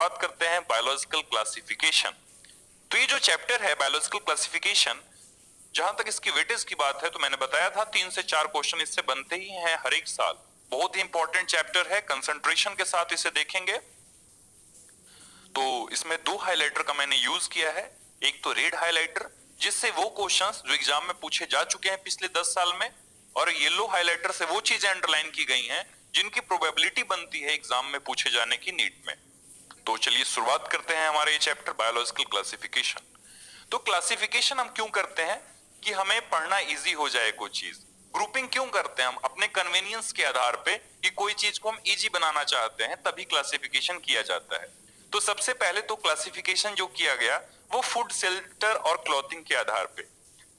बात करते हैं बायोलॉजिकल क्लासिफिकेशन। तो ये जो चैप्टर है बायोलॉजिकल क्लासिफिकेशन, जहां तक इसकी वेटेज की बात है तो मैंने बताया था 3 से 4 क्वेश्चन इससे बनते ही हैं हर एक साल। बहुत ही इंपॉर्टेंट चैप्टर है, कंसंट्रेशन के साथ इसे देखेंगे। तो इसमें 2 हाइलाइटर का मैंने यूज किया है, एक तो रेड हाइलाइटर जिससे वो क्वेश्चंस जो एग्जाम में पूछे जा चुके हैं पिछले 10 साल में, और येलो हाइलाइटर से वो चीजें अंडरलाइन की गई हैं जिनकी प्रोबेबिलिटी बनती है एग्जाम में पूछे जाने की नीट में। तो चलिए शुरुआत करते हैं हमारे ये चैप्टर बायोलॉजिकल क्लासिफिकेशन। तो क्लासिफिकेशन हम क्यों करते हैं कि हमें पढ़ना इजी हो जाए कोई चीज। ग्रुपिंग क्यों करते हैं हम अपने कन्वीनियंस के आधार पे कि कोई चीज को हम इजी बनाना चाहते हैं, तभी क्लासिफिकेशन किया जाता है। तो सबसे पहले तो क्लासिफिकेशन जो किया गया वो फूड, शेल्टर और क्लॉथिंग के आधार पे।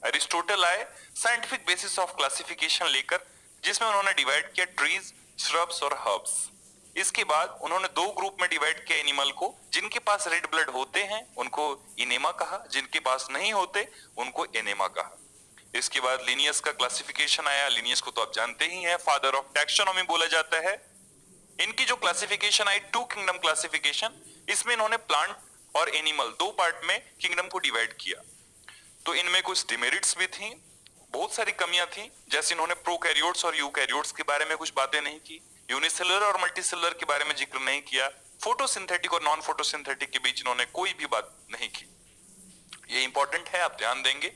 अरिस्टोटल आए साइंटिफिक बेसिस ऑफ क्लासिफिकेशन लेकर, जिसमें उन्होंने डिवाइड किया ट्रीज, श्रब्स और हर्ब्स। इसके बाद उन्होंने 2 ग्रुप में डिवाइड किया एनिमल को, जिनके पास रेड ब्लड होते हैं उनको इनेमा कहा, जिनके पास नहीं होते उनको एनेमा कहा। इसके बाद लिनियस का क्लासिफिकेशन आया। लिनियस को तो आप जानते ही हैं, फादर ऑफ टैक्सोनॉमी बोला जाता है। इनकी जो क्लासिफिकेशन आई 2 किंगडम क्लासिफिकेशन, इसमें इन्होंने प्लांट और एनिमल 2 पार्ट में किंगडम को डिवाइड किया। तो इनमें कुछ डिमेरिट्स भी थी, बहुत सारी कमियां थी, जैसे इन्होंने प्रोकैरियोट्स और यूकैरियोट्स के बारे में कुछ बातें नहीं की, यूनिसेलुलर और मल्टीसेलुलर के बारे में जिक्र नहीं किया, फोटोसिंथेटिक और नॉन फोटोसिंथेटिक के बीच इन्होंने कोई भी बात नहीं की। ये इंपॉर्टेंट है, आप ध्यान देंगे,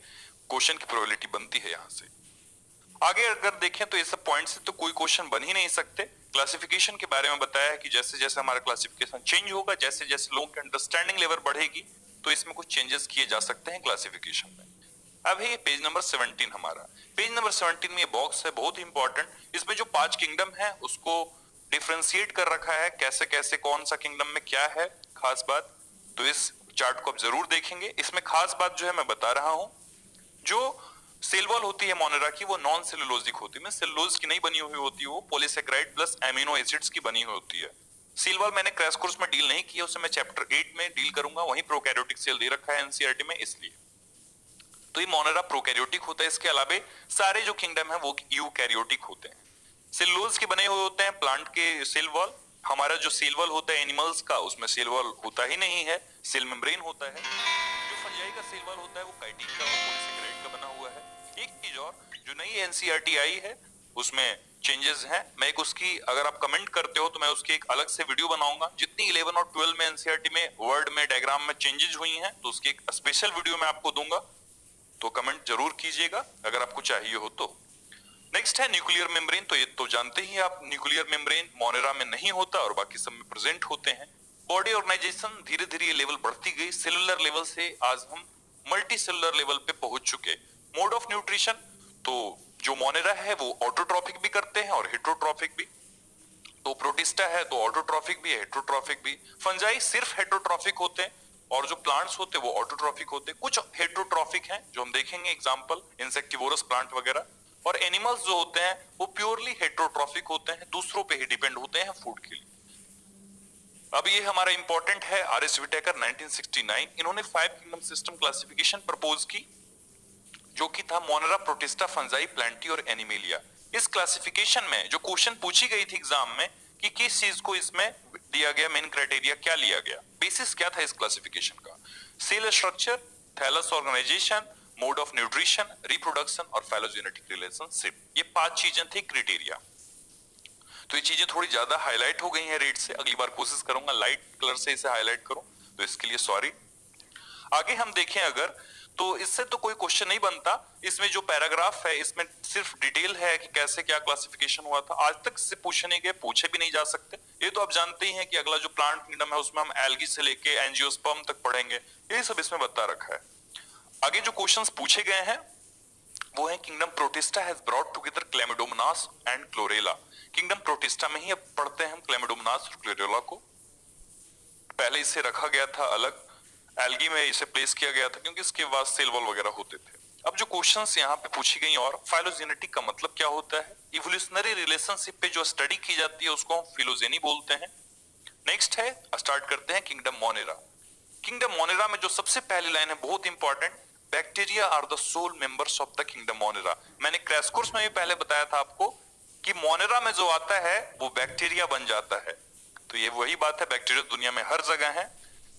क्वेश्चन की प्रोबेबिलिटी बनती है यहां से। आगे अगर देखें तो ये सब पॉइंट से तो कोई क्वेश्चन बन ही नहीं सकते। क्लासिफिकेशन के बारे में बताया है कि जैसे जैसे हमारा क्लासिफिकेशन चेंज होगा, जैसे जैसे लोगों की अंडरस्टैंडिंग लेवल बढ़ेगी, तो इसमें कुछ चेंजेस किए जा सकते हैं क्लासिफिकेशन में। अब है पेज नंबर 17 हमारा। पेज नंबर 17 में ये बॉक्स है बहुत इंपॉर्टेंट। इसमें जो 5 किंगडम है उसको डिफरेंशिएट कर रखा है, कैसे कैसे कौन सा किंगडम में क्या है खास बात। तो इस चार्ट को आप जरूर देखेंगे। इसमें खास बात जो है मैं बता रहा हूं, जो सेल वॉल होती है मोनेरा की वो नॉन सेलुलोजिक होती है, सेलुलोज की नहीं बनी हुई होती है, वो पॉलीसेकेराइड प्लस एमिनो एसिड्स की बनी हुई होती है। सेल वॉल मैंने क्रैश कोर्स में डील नहीं किया, उसे मैं चैप्टर 8 में डील करूंगा, वहीं प्रोकैरियोटिक सेल दे रखा है एनसीईआरटी में, इसलिए। तो ये मोनेरा प्रोकैरियोटिक होता है। इसके अलावा सारे जो किंगडम है वो यूकैरियोटिक होते हैं। सेलुलोज के बने हुए होते हैं प्लांट के सेल वॉल। हमारा जो सेल वॉल होता है एनिमल्स का, उसमें सेल वॉल होता ही नहीं है, सेल मेम्ब्रेन होता है। जो फंजाई का सेल वॉल होता है वो काइटिन का और पॉलीसेकेराइड का बना हुआ है। एक चीज और, जो नई एनसीईआरटी आई है उसमें चेंजेस हैं। मैं एक उसकी, अगर आप कमेंट करते हो तो मैं उसकी एक अलग से वीडियो बनाऊंगा। जितनी 11 और 12 में एनसीईआरटी में वर्ड में डायग्राम में चेंजेस हुई हैं, तो उसकी एक स्पेशल वीडियो मैं आपको दूंगा, तो कमेंट जरूर कीजिएगा अगर आपको चाहिए हो तो। नेक्स्ट है न्यूक्लियर मेम्ब्रेन। तो ये तो जानते ही आप, न्यूक्लियर मेम्ब्रेन मोनेरा में नहीं होता और बाकी सब में प्रेजेंट होते हैं। बॉडी ऑर्गेनाइजेशन धीरे धीरे ये लेवल बढ़ती गई, सेलुलर लेवल से आज हम मल्टी सेलुलर लेवल पे पहुंच चुके। मोड ऑफ न्यूट्रिशन, तो जो मोनेरा है वो ऑटोट्रॉफिक भी करते हैं और हेट्रोट्रॉफिक भी। तो प्रोटिस्टा है तो ऑटोट्रॉफिक भी है, हेट्रोट्रॉफिक भी। फंजाई सिर्फ हेट्रोट्रॉफिक होते हैं और जो प्लांट्स होते हैं वो ऑटोट्रॉफिक होते हैं। कुछ हेट्रोट्रॉफिक हैं जो हम देखेंगे, एग्जांपल इंसेक्टिवोरस प्लांट वगैरह। और एनिमल्स जो होते हैं वो प्योरली हेट्रोट्रॉफिक होते हैं, दूसरों पे ही डिपेंड होते हैं फूड के लिए। अब ये हमारा इंपॉर्टेंट है, आर.एस. विटेकर 1969, इन्होंने 5 किंगडम सिस्टम क्लासिफिकेशन प्रपोज की, जो कि था मोनेरा, प्रोटिस्टा, फंजाई, प्लांटी और एनिमेलिया। इस क्लासिफिकेशन में जो क्वेश्चन पूछी गई थी एग्जाम में कि किस चीज को इसमें दिया गया, मेन क्राइटेरिया क्या लिया गया, बेसिस क्या था इस क्लासिफिकेशन का। Cell structure, thallus organization, mode of nutrition, reproduction और फाइलोजेनेटिक रिलेशनशिप, ये 5 चीजें थी क्राइटेरिया। तो ये चीजें थोड़ी ज्यादा हाईलाइट हो गई हैं रेड से, अगली बार कोशिश करूंगा लाइट कलर से इसे हाईलाइट करूं, तो इसके लिए सॉरी। आगे हम देखें अगर, तो इससे तो कोई क्वेश्चन नहीं बनता। इसमें जो पैराग्राफ है इसमें सिर्फ डिटेल है कि कैसे क्या क्लासिफिकेशन हुआ था। आज तक इससे पूछे नहीं गए, पूछे भी नहीं जा सकते। ये तो आप जानते ही हैं कि अगला जो प्लांट किंगडम है उसमें हम एल्गी से लेके एंजियोस्पर्म तक पढ़ेंगे, ये सब इसमें बता रखा है। आगे जो क्वेश्चंस पूछे गए हैं वो है kingdom Protista has brought together Chlamydomonas and Chlorella. Kingdom Protista में ही अब पढ़ते हैं हम क्लेमिडोमोनास और क्लोरेला को। पहले इसे रखा गया था अलग, एल्गी में इसे प्लेस किया गया था क्योंकि इसके बाद सेल वॉल वगैरह होते थे। अब जो क्वेश्चंस यहाँ पे पूछी गई, और फाइलोजेनेटिक का मतलब क्या होता है, इवोल्यूशनरी रिलेशनशिप पे जो स्टडी की जाती है उसको हम फिलोजेनी बोलते हैं। नेक्स्ट है, स्टार्ट करते हैं किंगडम मोनेरा। किंगडम मोनेरा में जो सबसे पहली लाइन है बहुत important, bacteria are the sole members of the kingdom Monera. मैंने क्रैश कोर्स में भी पहले बताया था आपको कि मोनेरा में जो आता है वो बैक्टीरिया बन जाता है। तो ये वही बात है, बैक्टीरिया दुनिया में हर जगह है।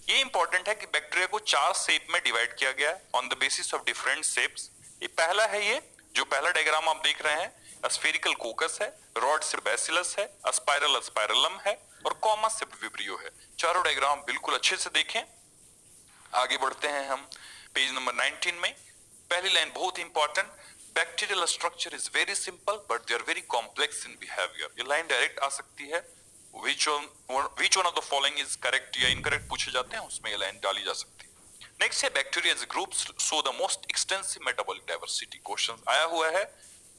ये इंपॉर्टेंट है कि बैक्टीरिया को 4 शेप में डिवाइड किया गया है on the basis of different shapes. ये पहला है, ये जो पहला डायग्राम आप देख रहे हैं, स्फेरिकल कोकस है, रॉड से बैसिलस है, स्पाइरल स्पाइरलम है और कॉमा से विब्रियो है। चारों डायग्राम बिल्कुल अच्छे से देखें। आगे बढ़ते हैं हम पेज नंबर 19 में। पहली लाइन बहुत important, bacterial structure is very simple but they are very complex in behaviour. ये लाइन डायरेक्ट आ सकती है, which one of the following is correct या incorrect पूछे जाते हैं, उसमें ये लाइन डाली जा सकती है। नेक्स्ट है bacteria as groups show the most extensive metabolic diversity. Question आया हुआ है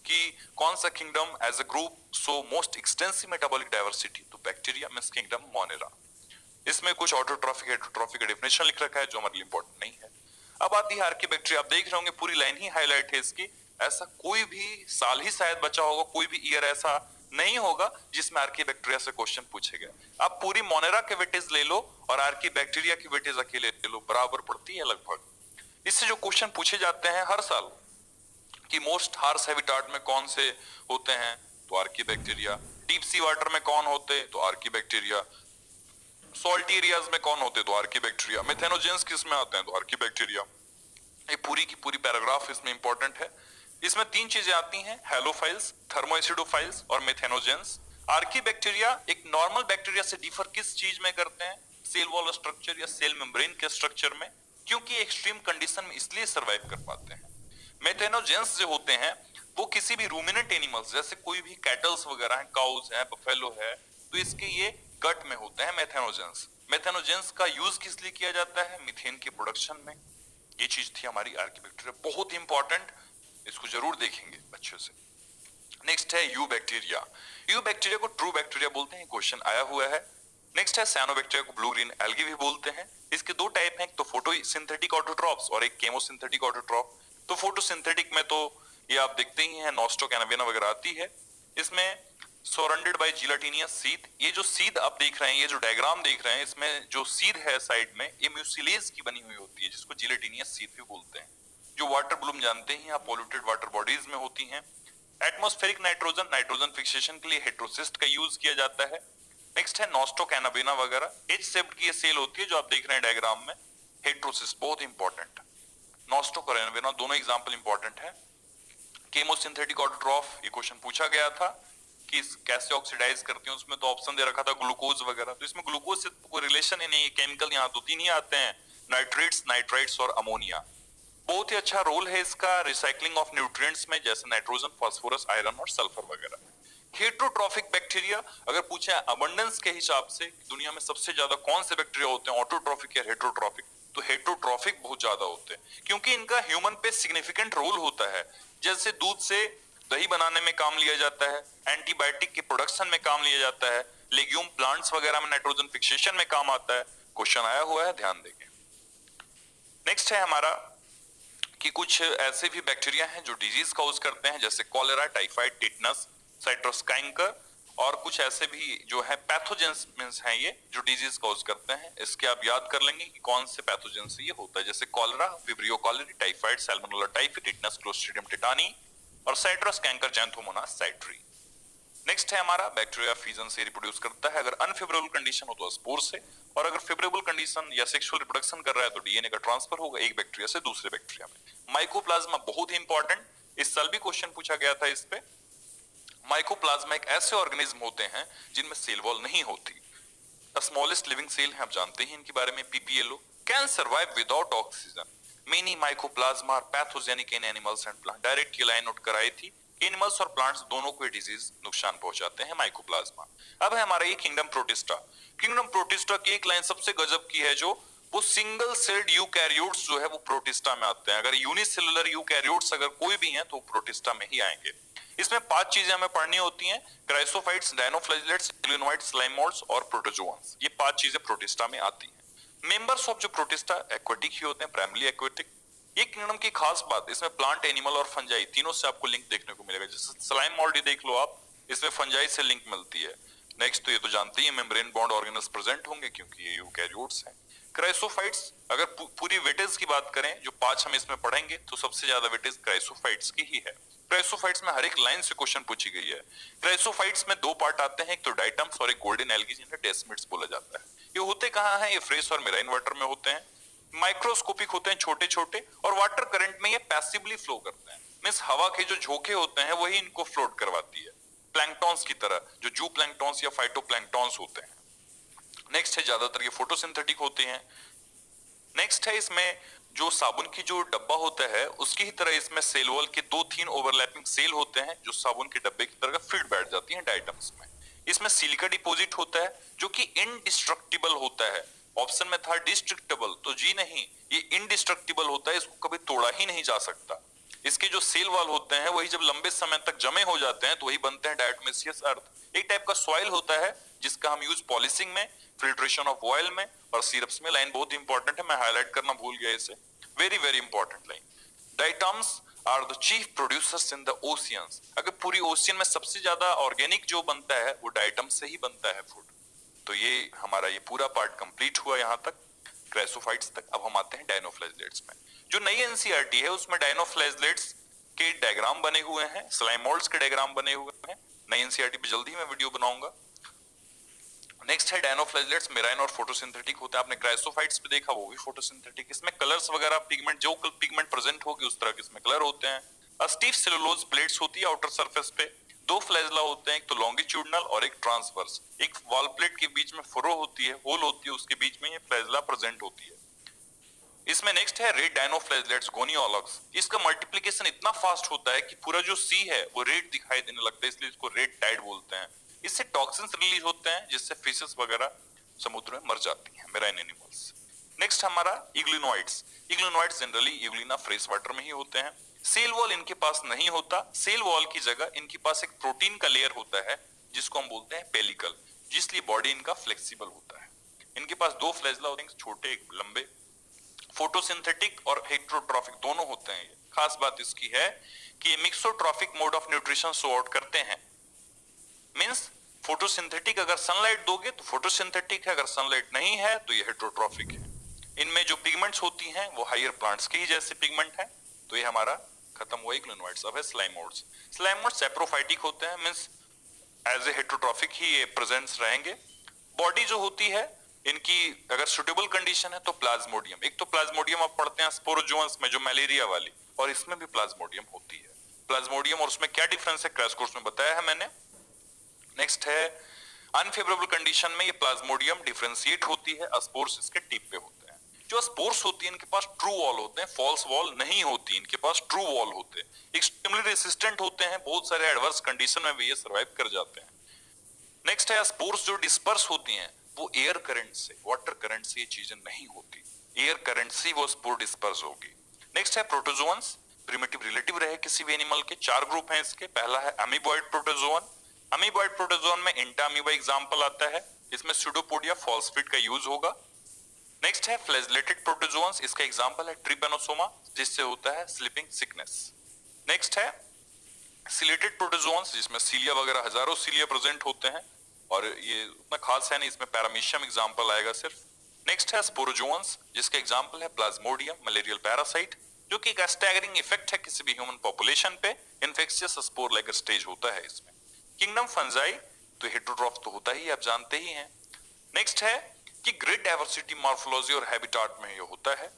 कि कौन सा kingdom as a group show most extensive metabolic diversity, तो बैक्टीरिया मींस किंगडम मोनेरा। इसमें कुछ ऑटोट्रॉफिक हेटेरोट्रॉफिक का डेफिनेशन लिख रखा है जो हमारे लिए इंपॉर्टेंट नहीं है। अब आती है आर्कीबैक्टीरिया। आप देख रहे होंगे पूरी लाइन ही हाईलाइट है इसकी। ऐसा कोई भी साल ही शायद बचा होगा, कोई भी ईयर ऐसा नहीं होगा जिसमें आर्कीबैक्टीरिया से क्वेश्चन पूछे गए। आप पूरी मोनेरा के वेटेज ले लो और आर्कीबैक्टीरिया की वेटेज अकेले ले लो, बराबर पड़ती है लगभग। इससे जो क्वेश्चन पूछे जाते हैं हर साल कि मोस्ट हार्श हैबिटाट में कौन से होते हैं, तो आर्कीबैक्टीरिया। डीप सी वाटर में कौन होते, तो आर्कीबैक्टीरिया। सॉल्टी एरियाज में कौन होते, तो आर्कीबैक्टीरिया। मेथेनोजेंस किस में आते हैं, तो आर्कीबैक्टीरिया। ये पूरी की पूरी पैराग्राफ इसमें इंपॉर्टेंट है। इसमें 3 चीजें आती हैं, हेलोफाइल्स, थर्मोएसिडोफाइल्स और मेथेनोजेंस। आर्कीबैक्टीरिया एक नॉर्मल बैक्टीरिया से डिफर किस चीज में करते हैं, सेल वॉल स्ट्रक्चर या सेल मेम्ब्रेन के स्ट्रक्चर में, क्योंकि एक्सट्रीम कंडीशन में इसलिए सर्वाइव कर पाते हैं। मेथेनोजेंस जो होते हैं वो किसी भी रूमिनेंट एनिमल्स जैसे कोई भी कैटल्स वगैरह हैं, काउज है, बफेलो है, तो इसके ये गट में होते हैं मेथेनोजेंस। मेथेनोजेंस का यूज किस लिए किया जाता है, मीथेन के प्रोडक्शन में। ये चीज थी हमारी आर्कीबैक्टीरिया, बहुत इंपॉर्टेंट, इसको जरूर देखेंगे अच्छे से। नेक्स्ट है यू बैक्टीरिया। यू बैक्टीरिया को ट्रू बैक्टीरिया बोलते हैं, क्वेश्चन आया हुआ है। नेक्स्ट है साइनोबैक्टीरिया को ब्लू ग्रीन एल्गी भी बोलते हैं। इसके 2 टाइप हैं, एक तो फोटोसिंथेटिक ऑटोट्रॉफ्स और एक केमोसिंथेटिक ऑटोट्रॉफ। तो फोटोसिंथेटिक में तो ये आप देखते ही हैं, नॉस्टोक एनावेना वगैरह आती है। इसमें सराउंडेड बाय जिलेटिनियस सीथ। ये जो सीध आप देख रहे हैं, ये जो डायग्राम देख रहे हैं, इसमें जो सीध है साइड में, ये म्यूसिलेज की बनी हुई होती है जिसको जिलेटिनियस सीथ भी बोलते हैं। जो वाटर ब्लूम जानते हैं आप, पॉल्यूटेड वाटर बॉडीज में होती हैं। एटमॉस्फेरिक नाइट्रोजन, नाइट्रोजन फिक्सेशन के लिए हेटेरोसिस्ट का यूज किया जाता है। नेक्स्ट है नॉस्टोक एनावेना वगैरह, एच शेप्ड की ये सेल होती है जो आप देख रहे हैं डायग्राम में। हेटेरोसिस्ट बहुत इंपॉर्टेंट, नॉस्टोक और एनावेना दोनों एग्जांपल इंपॉर्टेंट है। केमोसिंथेटिक ऑटोट्रॉफ, ये क्वेश्चन पूछा गया था कि कैसे ऑक्सीडाइज करते हैं, उसमें तो ऑप्शन दे रखा था ग्लूकोज वगैरह, तो इसमें ग्लूकोज से कोई रिलेशन ही नहीं है। केमिकल यहाँ 2-3 ही आते हैं, नाइट्रेट्स, नाइट्राइट्स और अमोनिया। बहुत ही अच्छा रोल है इसका रिसाइकलिंग ऑफ न्यूट्रिएंट्स में, जैसे नाइट्रोजन, फास्फोरस, आयरन और सल्फर वगैरह। हेटेरोट्रॉफिक बैक्टीरिया, अगर पूछे अबंडेंस के हिसाब से दुनिया में सबसे ज्यादा कौन से बैक्टीरिया होते हैं, ऑटोट्रॉफिक या हेटेरोट्रॉफिक, तो हेटेरोट्रॉफिक बहुत ज्यादा होते हैं, क्योंकि इनका ह्यूमन पे सिग्निफिकेंट रोल होता है। जैसे दूध से दही बनाने में काम लिया जाता है, एंटीबायोटिक के प्रोडक्शन में काम लिया जाता है, लेग्यूम प्लांट्स वगैरह में नाइट्रोजन फिक्सेशन में काम आता है। क्वेश्चन आया हुआ है, ध्यान देंगे। नेक्स्ट है हमारा कि कुछ ऐसे भी बैक्टीरिया हैं जो डिजीज कॉज करते हैं, जैसे कॉलेरा, टाइफाइड, टिटनस, साइटोस्काइंकर, और कुछ ऐसे भी जो है पैथोजेंस हैं ये जो डिजीज कॉज करते हैं। इसके आप याद कर लेंगे कि कौन से पैथोजेन से ये होता है, जैसे cholera, vibrio cholerae, typhoid, Salmonella typhi, tetanus, clostridium tetani और साइटोस्काइंकर, जैंथोमोनास साइट्री। नेक्स्ट है हमारा बैक्टीरिया फीजन से रिप्रोड्यूस करता है, अगर अनफेवरेबल कंडीशन हो तो स्पोर से, और अगर फेवरेबल कंडीशन या सेक्सुअल रिप्रोडक्शन कर रहा है तो डीएनए का ट्रांसफर होगा एक बैक्टीरिया से दूसरे बैक्टीरिया में। माइकोप्लाज्मा बहुत ही इंपॉर्टेंट, इस साल भी क्वेश्चन पूछा गया था इस पे। माइकोप्लाज्मा एक ऐसे ऑर्गेनिज्म होते हैं जिनमें सेल वॉल नहीं होती। स्मॉलेस्ट लिविंग सेल है, आप जानते हैं इनके बारे में, PPLO, can survive without oxygen. Many mycoplasma are pathogenic in animals and plant. Direct ये लाइन नोट कराई थी, एनिमल्स और प्लांट्स दोनों को डिजीज नुकसान पहुंचाते हैं माइकोप्लाज्मा। अब है हमारा ये किंगडम प्रोटिस्टा। किंगडम प्रोटिस्टा की एक लाइन सबसे गजब की है, जो वो सिंगल सेल्ड यूकैरियोट्स जो है वो प्रोटिस्टा में आते हैं। अगर यूनिसेलुलर यूकैरियोट्स अगर कोई भी हैं तो प्रोटिस्टा में ही आएंगे। इसमें 5 चीजें हमें पढ़नी होती हैं, क्राइसोफाइट्स, डायनोफ्लैजेलेट्स, ग्लिनोइड्स, स्लाइम मोल्ड्स और प्रोटोजोआंस। ये 5 चीजें प्रोटिस्टा में आती हैं। मेंबर्स ऑफ जो प्रोटिस्टा एक्वेटिक ही होते हैं, प्राइमरी एक्वेटिक। ये किंगडम की खास बात, इसमें प्लांट, एनिमल और फंजाई तीनों से आपको लिंक देखने को मिलेगा। जैसे स्लाइम मोल्ड देख लो आप, इसमें फंजाई से लिंक मिलती है। नेक्स्ट तो ये तो जानते ही मेम्ब्रेन बॉन्ड ऑर्गेनल्स प्रेजेंट होंगे क्योंकि ये यूकैरियोट्स हैं। क्राइसोफाइट्स, अगर पूरी वेटेज की बात करें जो 5 हम इसमें पढ़ेंगे तो सबसे ज्यादा वेटेज क्राइसोफाइट्स की ही है। क्राइसोफाइट्स में हर एक लाइन से क्वेश्चन पूछी गई है। क्राइसोफाइट्स में दो पार्ट आते हैं, एक तो डाइटम्स और एक गोल्डन एल्गी जिन्हें डेस्मिड्स बोला जाता है। ये होते कहाँ हैं? ये फ्रेश और मेराइन वाटर में होते हैं, माइक्रोस्कोपिक होते हैं, छोटे छोटे, और वाटर करंट में ये पैसिवली फ्लो करते हैं। मींस हवा के जो झोंके होते हैं वही इनको फ्लोट करवाती है, प्लैंक्टॉन्स की तरह, जो जू प्लैंक्टॉन्स या फाइटोप्लैंक्टॉन्स होते हैं। नेक्स्ट है, ज्यादातर ये फोटोसिंथेटिक होते हैं। नेक्स्ट है, इसमें जो साबुन की जो डब्बा होता है उसकी ही तरह इसमें सेल वॉल के 2-3 ओवरलैपिंग सेल होते हैं जो साबुन के डब्बे की तरह फिट बैठ जाती हैं डाइटम्स में। इसमें सिलिका डिपॉजिट होता है जो कि इनडिस्ट्रक्टिबल होता है। ऑप्शन में था डिस्ट्रक्टिबल, तो जी नहीं, ये इनडिस्ट्रक्टिबल होता है, इसको कभी तोड़ा ही नहीं जा सकता। इसके जो सेल वॉल होते हैं वही जब लंबे समय तक जमे हो जाते हैं तो वही बनते हैं डायटोमिसियस अर्थ। एक टाइप का सॉइल होता है जिसका हम यूज पॉलिशिंग में, फिल्ट्रेशन ऑफ ऑयल में और सिरप्स में। लाइन बहुत इंपॉर्टेंट है, मैं हाईलाइट करना भूल गया इसे, very very important line. Diatoms are the chief producers in the oceans. अगर पूरी ओशियन में सबसे ज्यादा ऑर्गेनिक जो बनता है वो डाइटम से ही बनता है फूड। तो ये हमारा ये पूरा पार्ट कंप्लीट हुआ यहाँ तक, क्राइसोफाइट्स तक। अब हम आते हैं डायनोफ्लैजेलेट्स में। जो नई एनसीईआरटी है उसमें डायनोफ्लैजेलेट्स के डायग्राम बने हुए हैं, स्लाइमोल्ड्स के डायग्राम बने हुए हैं। नई एनसीईआरटी पे जल्दी ही मैं वीडियो बनाऊंगा। नेक्स्ट है डायनोफ्लैजेलेट्स मेराइन और फोटोसिंथेटिक होते हैं। आपने क्राइसोफाइट्स पे देखा, वो भी फोटोसिंथेटिक। इसमें कलर्स वगैरह, पिगमेंट, जो पिगमेंट प्रेजेंट होगी उस तरह के इसमें कलर होते हैं। स्टीफ सेलुलोज प्लेट्स होती है आउटर सरफेस पे। दो फ्लैजला होते हैं, एक तो लॉन्गिट्यूडनल और एक ट्रांसवर्स। एक वॉल प्लेट के बीच में फुरो होती है, होल होती है, उसके बीच में ये फ्लैजला प्रेजेंट होती है। इसमें नेक्स्ट है रेड डायनोफ्लैजेलेट्स गोनियोलॉग्स। इसका मल्टीप्लिकेशन इतना फास्ट होता है कि पूरा जो सी है वो रेड दिखाई देने लगता है, इसलिए इसको रेड टाइड बोलते हैं। इससे टॉक्सिन्स रिलीज होते हैं जिससे फिशेस वगैरह समुद्र में मर जाती हैं, मेराइन एनिमल्स। नेक्स्ट हमारा इग्लिनोइड्स। इग्लिनोइड्स जनरली इग्लिना फ्रेश वाटर में ही होते हैं। सेल वॉल इनके पास नहीं होता, सेल वॉल की जगह इनके पास एक प्रोटीन का लेयर होता है जिसको हम बोलते हैं पेलिकल, जिसलिए बॉडी इनका फ्लेक्सिबल होता है। इनके पास दो फ्लैजला होते हैं, छोटे एक लंबे। फोटोसिंथेटिक और हेटेरोट्रॉफिक दोनों होते हैं। ये खास बात इसकी है कि ये mixotrophic mode of nutrition show out करते हैं। मींस फोटोसिंथेटिक अगर सनलाइट दोगे तो फोटोसिंथेटिक है, अगर सनलाइट नहीं है तो ये हेटेरोट्रॉफिक है। इनमें जो पिगमेंट्स होती हैं वो हायर प्लांट्स के ही जैसे पिगमेंट है। तो ये हमारा खत्म हुआ इग्लिनोइड्स। अब है स्लाइमोइड्स। स्लाइमोइड्स सैप्रोफाइटिक होते हैं, मींस एज ए हेटेरोट्रॉफिक ही ये प्रेजेंस रहेंगे। बॉडी जो होती है इनकी अगर सुटेबल कंडीशन है तो प्लाज्मोडियम। एक तो प्लाज्मोडियम आप पढ़ते हैं स्पोरोजोन्स में जो मलेरिया वाली, और इसमें भी प्लाज्मोडियम होती है। प्लाज्मोडियम और उसमें क्या डिफरेंस है क्रैश कोर्स में बताया है मैंने। नेक्स्ट है अनफेवरेबल कंडीशन में ये प्लाज्मोडियम डिफरेंशिएट होती है, स्पोर्स इसके टिप पे होते हैं। जो स्पोर्स होती है इनके पास ट्रू वॉल होते हैं, फॉल्स वॉल नहीं होती, इनके पास ट्रू वॉल होते हैं। एक्सट्रीमली रेसिस्टेंट होते हैं, बहुत सारे एडवर्स कंडीशन में भी ये सर्वाइव कर जाते हैं। नेक्स्ट है स्पोर्स जो डिस्पर्स होती हैं वो एयर करंट से, वाटर करंट से ये चीजें नहीं होती, एयर करंट से वो स्पोर डिस्पर्स होगी। नेक्स्ट है प्रोटोजोअन्स। प्रिमिटिव रिलेटिव रहे किसी भी एनिमल के, 4 ग्रुप हैं इसके। पहला है अमीबॉइड प्रोटोजोअन। अमीबॉइड प्रोटोजोअन में इंटामीबा एग्जांपल आता है, इसमें स्यूडोपोडिया फॉस्फेट का यूज होगा। नेक्स्ट है फ्लैजलेटेड प्रोटोजोअन्स, इसका एग्जांपल है ट्रिपेनोसोमा जिससे होता है स्लीपिंग सिकनेस। नेक्स्ट है सिलेटेड प्रोटोजोअन्स जिसमें सीलिया वगैरह हजारों सीलिया प्रेजेंट होते हैं, और ये उतना खास है नहीं, इसमें पैरामीशियम एग्जांपल आएगा सिर्फ। नेक्स्ट है स्पोरोजोअन्स जिसका एग्जांपल है प्लाज्मोडियम मलेरियल पैरासाइट, जो कि एक स्टैगरिंग इफेक्ट है किसी भी ह्यूमन पॉपुलेशन पे, इन्फेक्शियस स्पोर लाइक स्टेज होता है इसमें। किंगडम फंजाई तो हेटेरोट्रॉफ तो होता ही, आप जानते ही हैं। नेक्स्ट है कि ग्रेट डाइवर्सिटी मॉर्फोलॉजी और हैबिटाट में ये होता है।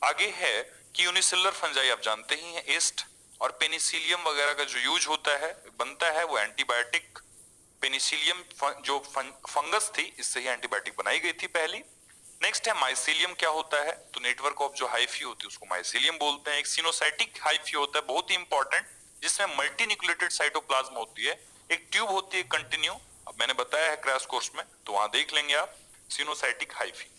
आगे है कि यूनिसेलुलर फंजाई आप जानते ही हैं, एस्ट और पेनिसिलियम वगैरह का जो यूज होता है बनता है वो एंटीबायोटिक। पेनिसिलियम जो फंगस थी इससे ही एंटीबायोटिक बनाई गई थी पहली। नेक्स्ट है माइसीलियम क्या होता है, तो नेटवर्क ऑफ जो हाइफी होती है उसको माइसीलियम बोलते हैं। एक सिनोसाइटिक हाइफी होता है बहुत ही इंपॉर्टेंट, जिसमें मल्टीन्यूक्लिएटेड साइटोप्लाज्म होती है। एक ट्यूब होती है कंटिन्यू, अब मैंने बताया है क्रैश कोर्स में तो वहां देख लेंगे आप, सिनोसाइटिक हाइफी।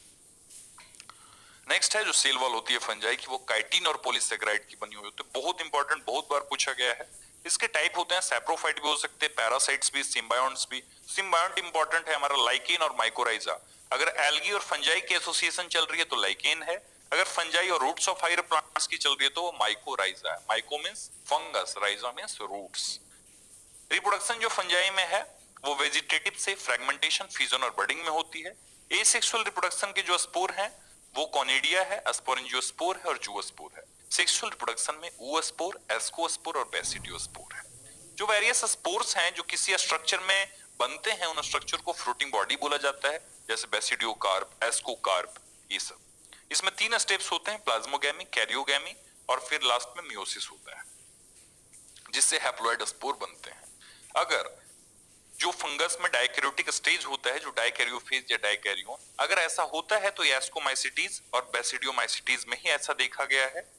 नेक्स्ट है जो सेल वॉल होती है फंजाई की, वो काइटिन और पॉलीसेकेराइड की बनी हुई होती है, बहुत इंपॉर्टेंट, बहुत बार पूछा गया है। इसके टाइप होते हैं सैप्रोफाइट भी हो सकते हैं, पैरासाइट्स भी, सिम्बायोन्ट्स भी। सिम्बायोंट इंपॉर्टेंट है हमारा लाइकेन और माइकोराइजा। अगर एल्गी और फंजाई की एसोसिएशन चल रही है तो लाइकेन है, अगर फंजाई और रूट्स ऑफ हायर प्लांट्स की चल रही है तो वो माइकोराइजा है। Myco means fungus, rhiza means roots. Reproduction जो फंजाई में है वो वेजिटेटिव से फ्रेगमेंटेशन, फ्यूजन और बडिंग में होती है। एसेक्सुअल रिप्रोडक्शन के जो स्पोर हैं वो कॉनिडिया है, स्पोरेंजियोस्पोर है और जूओस्पोर है। सेक्सुअल रिप्रोडक्शन में oospore, ascospore और basidiospore है। जो वेरियस स्पोर्स हैं जो किसी स्ट्रक्चर में बनते हैं उन स्ट्रक्चर को फ्रूटिंग बॉडी बोला जाता है, जैसे बेसिडियोकार्प, एस्कोकार्प, ये सब। इसमें 3 स्टेप्स होते हैं, प्लाज्मोगैमी, कैरियोगैमी और फिर लास्ट में मियोसिस होता है, जिससे हैप्लॉइड स्पोर बनते हैं। अगर जो फंगस में डाइकैरियोटिक स्टेज होता है, जो डाइकैरियोफेज या डाइकैरियोन, अगर ऐसा होता है तो ये एस्कोमाइसिटीज और बेसिडियोमाइसिटीज में ही ऐसा देखा गया है।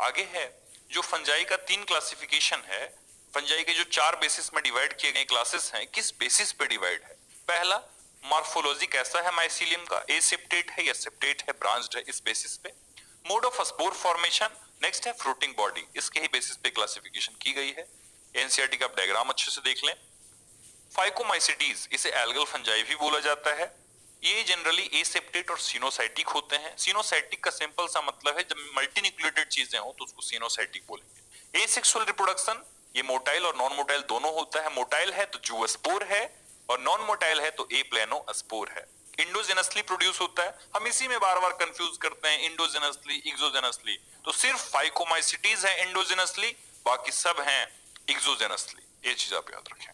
आगे है जो फंजाई का 3 क्लासिफिकेशन है। फंजाई के जो 4 बेसिस में डिवाइड किए गए क्लासेस हैं, किस बेसिस पे डिवाइड है? पहला, मॉर्फोलॉजी कैसा है माइसीलियम का, एसेप्टेट है या सेप्टेट है, ब्रांच्ड है, इस बेसिस पे। Mode of spore formation, next है फ्रूटिंग बॉडी, इसके ही बेसिस पे क्लासिफिकेशन की गई है। एनसीईआरटी का डायग्राम अच्छे से देख लें। फाइकोमाइसिटीज, इसे एल्गल फंजाई भी बोला जाता है। ये जनरली एसेप्टेट और सिनोसाइटिक होते हैं। सिनोसाइटिक का सिंपल सा मतलब है जब मल्टीन्यूक्लिएटेड चीजें हो तो उसको सिनोसाइटिक बोलेंगे। एसेक्सुअल रिप्रोडक्शन, ये मोटाइल और नॉन मोटाइल दोनों होता है। मोटाइल है तो जूस्पोर है और नॉन मोटाइल है तो ए प्लेनोस्पोर है। इंडोजेनसली प्रोड्यूस होता है। हम इसी में बार बार कंफ्यूज करते हैं इंडोजेनसली, एक्सोजेनसली। तो सिर्फ फाइकोमाइसिटीज है इंडोजेनसली, बाकी सब हैं एक्सोजेनसली। ये चीज आप याद रखें।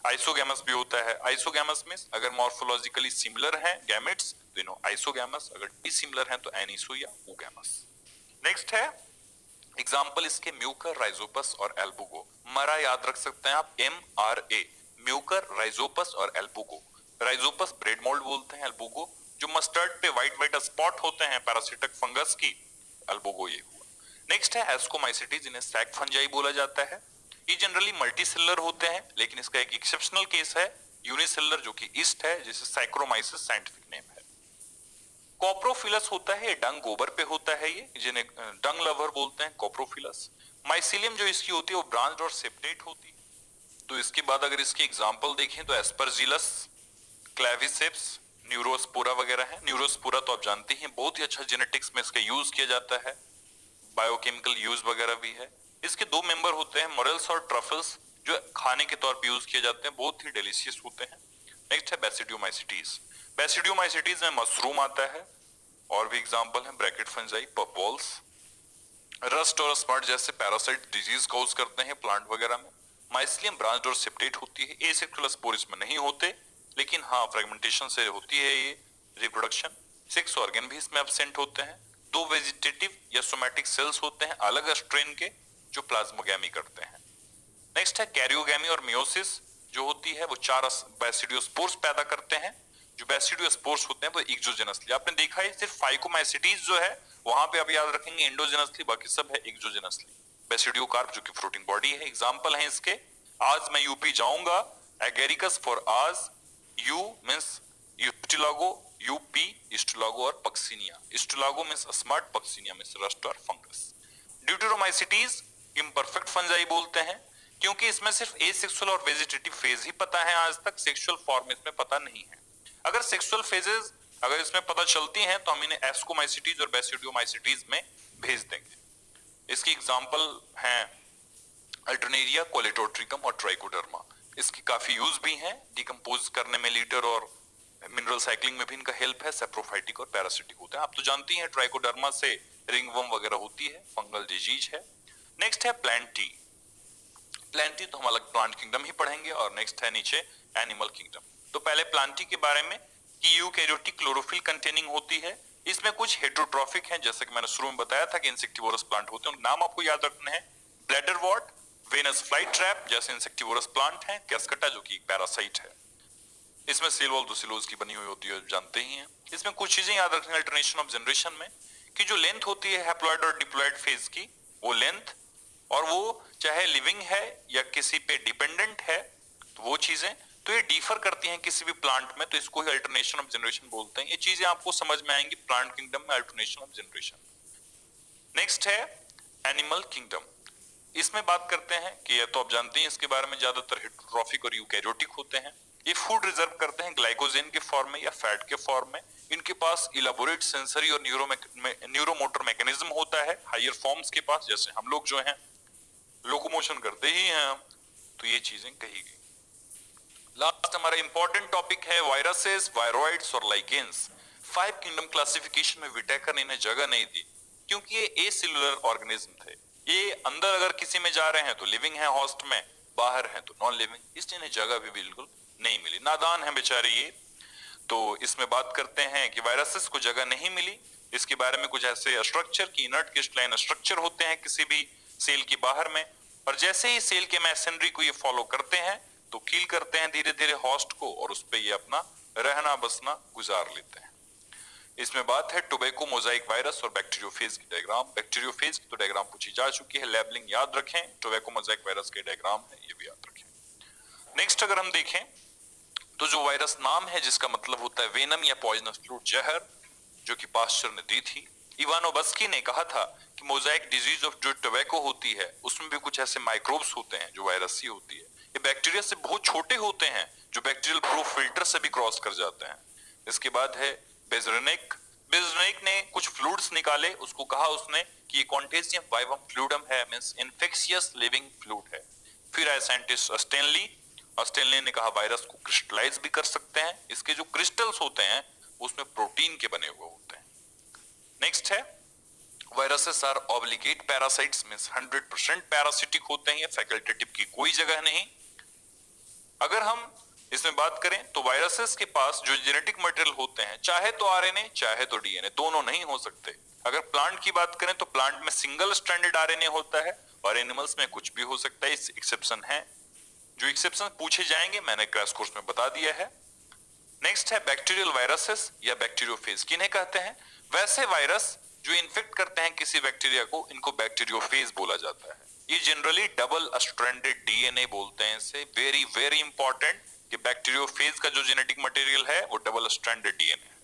आइसोगैमस भी होता है। आइसोगैमस में अगर मॉर्फोलॉजिकली सिमिलर हैं गैमेट्स तो इन्हों आइसोगैमस, अगर डिसिमिलर हैं तो एनिसो या ओगैमस। नेक्स्ट है एग्जांपल इसके म्यूकर, राइजोपस और एल्बुगो। मरा याद रख सकते हैं आप, MRA, म्यूकर, राइजोपस और एल्बुगो। राइजोपस ब्रेड मोल्ड बोलते हैं, एल्बुगो जो मस्टर्ड पे व्हाइट व्हाइट स्पॉट होते हैं पैरासिटिक फंगस की, एल्बुगो ये हुआ। नेक्स्ट है एस्कोमाइसिटीज, इन्हें सैक फंजाई बोला जाता है। ये जनरली मल्टीसेलर होते हैं, लेकिन इसका एक एक्सेप्शनल केस है यूनिसेलर जो कि ईस्ट है, जिसे साइक्रोमाइसिस साइंटिफिक नेम है। कोप्रोफिलस होता है, डंग गोबर पे होता है, ये जिन्हें डंग लवर बोलते हैं, कोप्रोफिलस। माइसीलियम जो इसकी होती है वो ब्रांच्ड और सेप्टेट होती है। तो इसके बाद अगर इसकी एग्जांपल देखें तो एस्परजिलस, क्लेविसेप्स, न्यूरोस्पोरा वगैरह है। न्यूरोस्पोरा तो आप जानते हैं बहुत ही अच्छा जेनेटिक्स में इसका यूज किया जाता है, बायोकेमिकल यूज वगैरह भी है। इसके 2 मेंबर होते हैं, मोरेल्स और ट्रफल्स, जो खाने के तौर पे यूज किए जाते हैं, बहुत ही डिलीशियस होते हैं। नेक्स्ट है बेसिडियोमाइसिटीज। बेसिडियोमाइसिटीज में मशरूम आता है और भी एग्जांपल है ब्रैकेट फंजाई, पपबॉल्स। रस्ट और स्मट जैसे पैरासाइट डिजीज कॉज करते हैं प्लांट वगैरह में। माइसिलियम ब्रांच्ड और सेप्टेट होती है। एसेक्सुअल स्पोर इसमें नहीं होते, लेकिन हाँ फ्रेगमेंटेशन से होती है ये रिप्रोडक्शन। 6 ऑर्गन भी इसमें एब्सेंट होते हैं। 2 वेजिटेटिव या सोमैटिक सेल्स होते हैं अलग स्ट्रेन के, जो प्लाज्मोगैमी करते हैं। नेक्स्ट है कैरियोगैमी और मियोसिस, जो होती है वो 4 बेसिडियोस्पोर्स पैदा करते हैं। जो बेसिडियोस्पोर्स होते हैं वो एक्सोजेनसली, आपने देखा है सिर्फ फाइकोमाइसिटीज जो है वहां पे आप याद रखेंगे इंडोजेनसली, बाकी सब है एक्सोजेनसली। बेसिडियोकार्प जो कि फ्रूटिंग बॉडी है, एग्जांपल है इसके। आज मैं यूपी जाऊंगा, एगेरिकस फॉर आज, U means Ustilago, UP Ustilago और Puccinia. Ustilago means smart, Puccinia means rust और फंगस। ड्यूटेरोमाइसिटीज इम्परफेक्ट फंजाई बोलते हैं, क्योंकि इसमें सिर्फ एसेक्सुअल और वेजिटेटिव फेज ही पता है आज तक, सेक्सुअल फॉर्म इसमें पता नहीं है। अगर सेक्सुअल फेजेस अगर इसमें पता चलती हैं तो हम इन्हें एस्कोमाइसिटीज और बेसिडियोमाइसिटीज में भेज देंगे। इसकी एग्जांपल हैं अल्टरनेरिया, कोलेटोट्रिकम और ट्राइकोडर्मा। इसकी काफी यूज भी हैं, डिकम्पोज करने में लीटर और मिनरल साइक्लिंग में भी इनका हेल्प है। सेप्रोफाइटिक और पैरासिटिक होते हैं। आप तो जानती हैं ट्राइकोडर्मा से रिंगवर्म वगैरह होती है, फंगल डिजीज है। नेक्स्ट है प्लांटी। प्लांटी तो हम अलग प्लांट किंगडम ही पढ़ेंगे। और नेक्स्ट है नीचे एनिमल किंगडम। तो पहले प्लांटी के बारे में कि यूकैरियोटिक क्लोरोफिल कंटेनिंग होती है। इसमें कुछ हेटेरोट्रॉफिक हैं, जैसे कि मैंने शुरू में बताया था कि इंसेक्टिवोरस प्लांट होते हैं, नाम आपको याद रखने हैं। ब्लैडर वॉर्ट, वेनस फ्लाई ट्रैप जैसे इंसेक्टिवोरस प्लांट हैं। कैस्कटा जो कि एक पैरासाइट है। इसमें सेल वॉल तो सेलुलोज की बनी हुई होती है, जानते ही हैं। इसमें कुछ चीजें याद रखनी, अल्टरनेशन ऑफ जनरेशन में कि जो लेंथ होती है हैप्लॉइड और डिप्लॉइड फेज की, वो लेंथ, और वो चाहे लिविंग है या किसी पे डिपेंडेंट है, तो वो चीजें तो ये डिफर करती हैं किसी भी प्लांट में, तो इसको ही अल्टरनेशन ऑफ जनरेशन बोलते हैं। ये चीजें आपको समझ में आएंगी प्लांट किंगडम में, अल्टरनेशन ऑफ जनरेशन। नेक्स्ट है एनिमल किंगडम। इसमें बात करते हैं कि ये तो आप जानते हैं इसके बारे में, ज्यादातर हेटेरोट्रॉफिक और यूकैरियोटिक होते हैं। ये फूड रिजर्व करते हैं ग्लाइकोजेन के फॉर्म में या फैट के फॉर्म में। इनके पास इलाबोरेट सेंसरी और न्यूरोमोटर मैकेनिज्म होता है हायर फॉर्म्स के पास, जैसे हम लोग जो हैं लोकोमोशन करते ही हैं। तो ये चीजें कही गई। लास्ट हमारा इंपॉर्टेंट टॉपिक है वायरसेस, वायरॉइड्स और लाइकेंस। 5 किंगडम क्लासिफिकेशन में विटेकर ने इन्हें जगह नहीं दी, क्योंकि ये एसेलुलर ऑर्गेनिज्म थे। ये अंदर अगर किसी में जा रहे हैं तो लिविंग है होस्ट में, बाहर हैं तो नॉन लिविंग, इसलिए इन्हें जगह भी बिल्कुल नहीं मिली, नादान है बेचारे ये। तो इसमें बात करते हैं कि वायरसेस को जगह नहीं मिली, इसके बारे में कुछ ऐसे स्ट्रक्चर की इनर्ट क्रिस्टलाइन स्ट्रक्चर होते हैं किसी भी सेल के बाहर में, और जैसे ही सेल के मैसनरी को ये फॉलो करते हैं तो किल करते हैं धीरे धीरे होस्ट को, और उस पे ये अपना रहना बसना गुजार लेते हैं। इसमें बात है टोबैको मोजाइक वायरस और बैक्टीरियोफेज की डायग्राम। बैक्टीरियोफेज की तो डायग्राम पूछी जा चुकी है, लेबलिंग याद रखें, टोबैको मोजाइक वायरस के डायग्राम है ये भी याद रखें। नेक्स्ट अगर हम देखें तो जो वायरस नाम है जिसका मतलब होता है वेनम या पॉइजनस फ्लूइड, जहर, जो कि पास्चर ने दी थी। इवानोवस्की ने कहा था कि मोजाइक डिजीज ऑफ जो टोबैको होती है उसमें भी कुछ ऐसे माइक्रोब्स होते हैं जो वायरस ही होती है। ये बैक्टीरिया से बहुत छोटे होते हैं जो बैक्टीरियल प्रूफ फिल्टर से भी क्रॉस कर जाते हैं। इसके बाद है बेजरेनिक। बेजरेनिक ने कुछ फ्लूइड्स निकाले, उसको कहा उसने कि ये कॉन्टेजियम वाइवम फ्लूइडम है, मींस इन्फेक्शियस लिविंग फ्लूइड है। फिर आए साइंटिस्ट स्टेनली। स्टेनली ने कहा वायरस को क्रिस्टलाइज भी कर सकते हैं, इसके जो क्रिस्टल्स होते हैं उसमें प्रोटीन के बने हुए होते हैं। नेक्स्ट है viruses are obligate parasites, means 100% parasitic होते हैं, ये फैकल्टेटिव की कोई जगह नहीं। अगर हम इसमें बात करें तो वायरसेस के पास जो जेनेटिक मटेरियल होते हैं, चाहे तो आरएनए चाहे तो डीएनए, दोनों नहीं हो सकते। अगर प्लांट की बात करें तो प्लांट में सिंगल स्ट्रैंडेड आरएनए होता है और एनिमल्स में कुछ भी हो सकता है, इस एक्सेप्शन है। जो एक्सेप्शन पूछे जाएंगे मैंने क्रैश कोर्स में बता दिया है। नेक्स्ट है बैक्टीरियल वायरसेस या बैक्टीरियोफेज, किन्हें कहते हैं? वैसे वायरस जो इन्फेक्ट करते हैं किसी बैक्टीरिया को, इनको बैक्टीरियोफेज बोला जाता है। ये जनरली डबल स्ट्रैंडेड डीएनए बोलते हैं इसे। वेरी वेरी इंपॉर्टेंट कि बैक्टीरियोफेज का जो जेनेटिक मटेरियल है वो डबल स्ट्रैंडेड डीएनए है।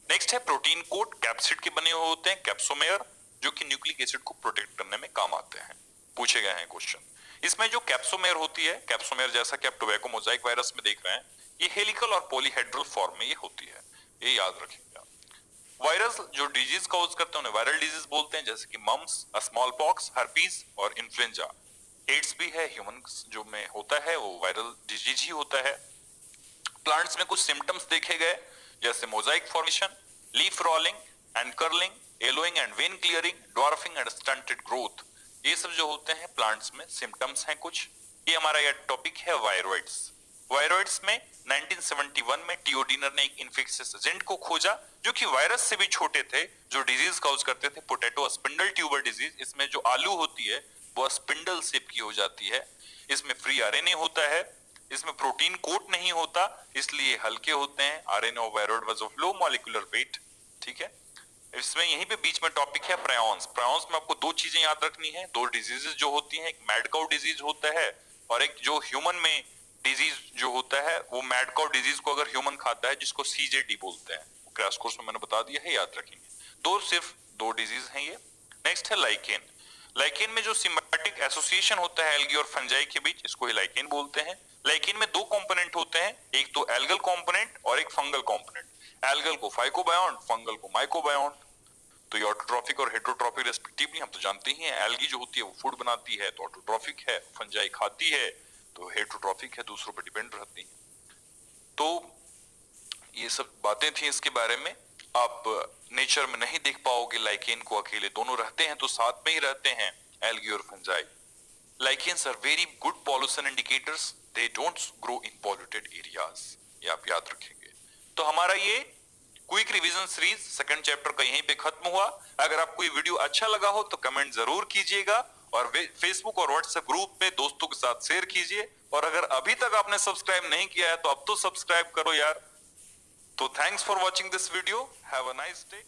नेक्स्ट है प्रोटीन कोट, कैप्सिड के बने हुए होते हैं, कैप्सोमेयर, जो कि न्यूक्लिक एसिड को प्रोटेक्ट करने में काम आते हैं। पूछे गए हैं क्वेश्चन। इसमें जो कैप्सोमेयर होती है, कैप्सोमेयर जैसा कि आप टोबैको मोजाइक वायरस में देख रहे हैं, ये हेलिकल और पॉलीहेड्रल फॉर्म में ये होती है, ये याद रखिएगा। वायरस जो डिजीज कॉज करते हैं उन्हें वायरल डिजीज बोलते हैं, जैसे कि मम्स, स्मॉल पॉक्स, हर्पीज और इन्फ्लुएंजा। एड्स भी है, ह्यूमन जो में होता है वो वायरल डिजीज ही होता है। प्लांट्स में कुछ सिम्टम्स देखे गए जैसे Mosaic formation, leaf rolling and curling, yellowing and when clearing, dwarfing and stunted growth, ये सब जो होते हैं प्लांट्स में सिम्टम्स हैं कुछ। ये हमारा यह टॉपिक है वायरॉइड्स। वायरॉइड्स में 1971 में टियोडीनर ने एक इन्फेक्शियस एजेंट को खोजा जो कि वायरस से भी छोटे थे, जो डिजीज कॉज करते थे, पोटैटो स्पिंडल ट्यूबर डिजीज। इसमें जो आलू होती है वो स्पिंडल शेप की हो जाती है। इसमें फ्री आरएनए होता है, इसमें प्रोटीन कोट नहीं होता, इसलिए हल्के होते हैं। RNA of viroid was of low molecular weight, ठीक है। इसमें यहीं पे बीच में टॉपिक है प्रायोन्स। प्रायोन्स में आपको दो चीजें याद रखनी है, दो डिजीजेस जो होती हैं, एक मैड काउ डिजीज होता है और एक जो ह्यूमन में डिजीज जो होता है वो मैड काउ डिजीज को अगर ह्यूमन खाता है जिसको सीजेडी बोलते हैं, क्रैश कोर्स में मैंने बता दिया है, याद रखेंगे। सिर्फ दो डिजीज हैं ये। नेक्स्ट है लाइकेन। लाइकेन में जो सिम्बायोटिक एसोसिएशन होता है एल्गी और फंजाई के बीच, इसको ही लाइकेन बोलते हैं। लाइकेन में दो कंपोनेंट होते हैं, एक तो एल्गल कंपोनेंट और एक फंगल कंपोनेंट। एल्गल को फाइकोबायोन्ट, फंगल को माइकोबायोन्ट। तो ये ऑटोट्रॉफिक और हेटरोट्रॉफिक रेस्पेक्टिवली हम तो जानते ही हैं। एल्गी जो होती है वो फूड बनाती है तो ऑटोट्रॉफिक है, फंजाई खाती है तो हेटरोट्रॉफिक है, दूसरों पर डिपेंड रहती है। तो ये सब बातें थी इसके बारे में। आप नेचर में नहीं देख पाओगे लाइकेन को अकेले, दोनों रहते हैं तो साथ में ही रहते हैं, एल्गी और fungi. Lichens are very good pollution indicators, they don't grow in polluted areas, ये आप याद रखेंगे। तो हमारा ये quick revision series second chapter का यहीं पे खत्म हुआ। अगर आपको ये वीडियो अच्छा लगा हो तो कमेंट जरूर कीजिएगा और फेसबुक और व्हाट्सएप ग्रुप में दोस्तों के साथ शेयर कीजिए। और अगर अभी तक आपने सब्सक्राइब नहीं किया है तो अब तो सब्सक्राइब करो यार। तो thanks for watching this video, have a nice day.